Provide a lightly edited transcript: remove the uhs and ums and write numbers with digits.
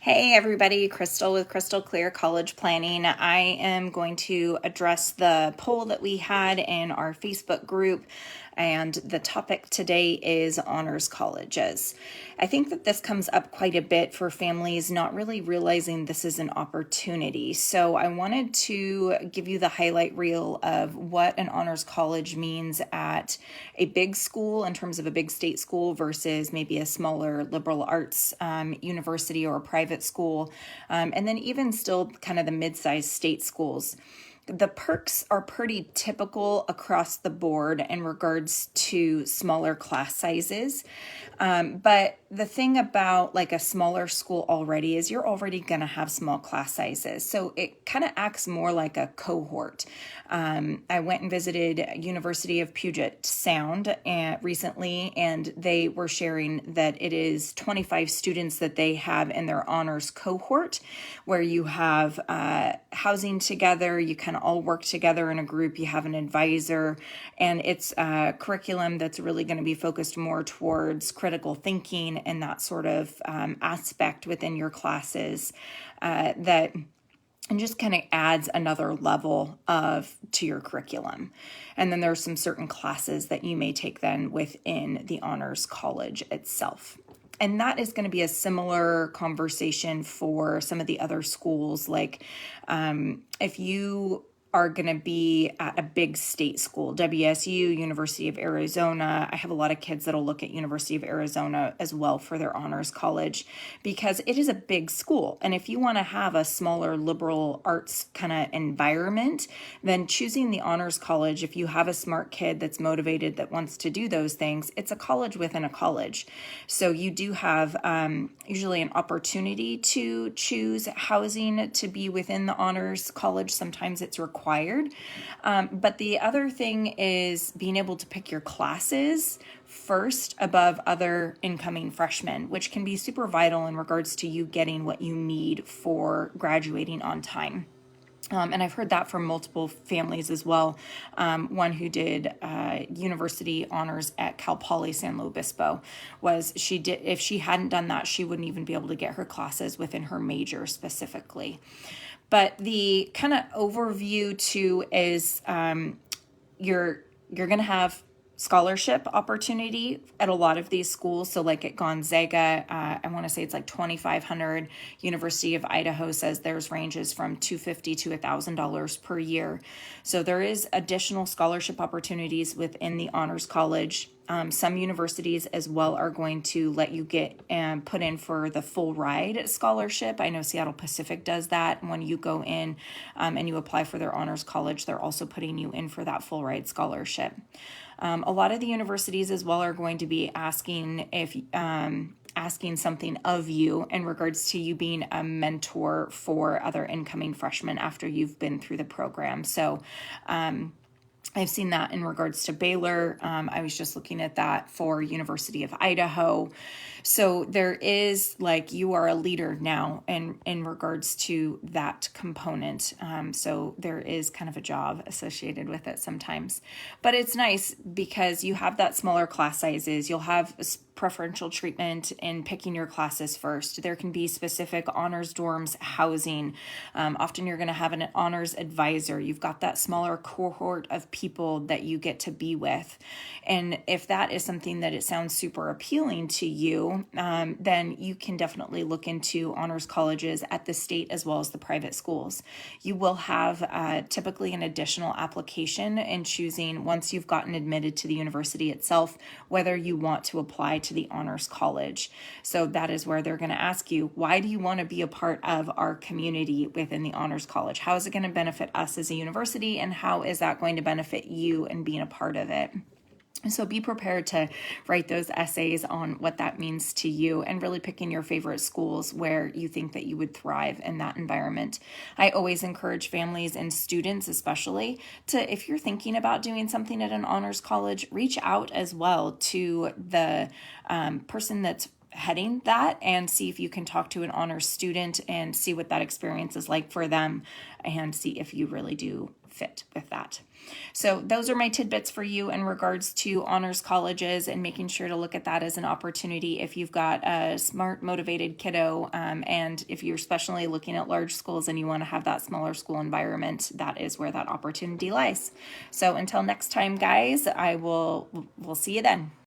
Hey everybody, Crystal with Crystal Clear College Planning. I am going to address the poll that we had in our Facebook group, and the topic today is honors colleges. I think that this comes up quite a bit for families not really realizing this is an opportunity. So I wanted to give you the highlight reel of what an honors college means at a big school in terms of a big state school versus maybe a smaller liberal arts university or a private school, and then even still kind of the mid-sized state schools. The perks are pretty typical across the board in regards to smaller class sizes. But the thing about like a smaller school already is you're already going to have small class sizes. So it kind of acts more like a cohort. I went and visited University of Puget Sound recently, and they were sharing that it is 25 students that they have in their honors cohort, where you have housing together, you kind of all work together in a group, you have an advisor, and it's a curriculum that's really going to be focused more towards critical thinking and that sort of aspect within your classes that and just kind of adds another level to your curriculum. And then there's some certain classes that you may take then within the honors college itself. And that is going to be a similar conversation for some of the other schools. Like if you are going to be at a big state school, WSU, University of Arizona. I have a lot of kids that'll look at University of Arizona as well for their honors college because it is a big school. And if you want to have a smaller liberal arts kind of environment, then choosing the honors college, if you have a smart kid that's motivated that wants to do those things, it's a college within a college. So you do have usually an opportunity to choose housing to be within the honors college. Sometimes it's required. But the other thing is being able to pick your classes first above other incoming freshmen, which can be super vital in regards to you getting what you need for graduating on time. And I've heard that from multiple families as well. One who did university honors at Cal Poly San Luis Obispo was if she hadn't done that, she wouldn't even be able to get her classes within her major specifically. But the kind of overview too is you're going to have scholarship opportunity at a lot of these schools. So like at Gonzaga, I want to say it's like $2,500. University of Idaho says there's ranges from $250 to $1,000 per year. So there is additional scholarship opportunities within the honors college. Some universities as well are going to let you get and put in for the full ride scholarship. I know Seattle Pacific does that. When you go in and you apply for their honors college, they're also putting you in for that full ride scholarship. A lot of the universities as well are going to be asking something of you in regards to you being a mentor for other incoming freshmen after you've been through the program. So I've seen that in regards to Baylor. I was just looking at that for University of Idaho. So there is like you are a leader now in regards to that component. So there is kind of a job associated with it sometimes. But it's nice because you have that smaller class sizes. You'll have preferential treatment in picking your classes first. There can be specific honors dorms housing. Often you're going to have an honors advisor. You've got that smaller cohort of people that you get to be with. And if that is something that it sounds super appealing to you, then you can definitely look into honors colleges at the state as well as the private schools. You will have typically an additional application in choosing, once you've gotten admitted to the university itself, whether you want to apply to the honors college. So that is where they're going to ask you, why do you want to be a part of our community within the honors college? How is it going to benefit us as a university, and how is that going to benefit you and being a part of it? So be prepared to write those essays on what that means to you and really picking your favorite schools where you think that you would thrive in that environment. I always encourage families and students especially to, if you're thinking about doing something at an honors college, reach out as well to the person that's heading that and see if you can talk to an honors student and see what that experience is like for them and see if you really do fit with that. So those are my tidbits for you in regards to honors colleges, and making sure to look at that as an opportunity if you've got a smart, motivated kiddo, and if you're especially looking at large schools and you want to have that smaller school environment, that is where that opportunity lies. So until next time, guys, we'll see you then.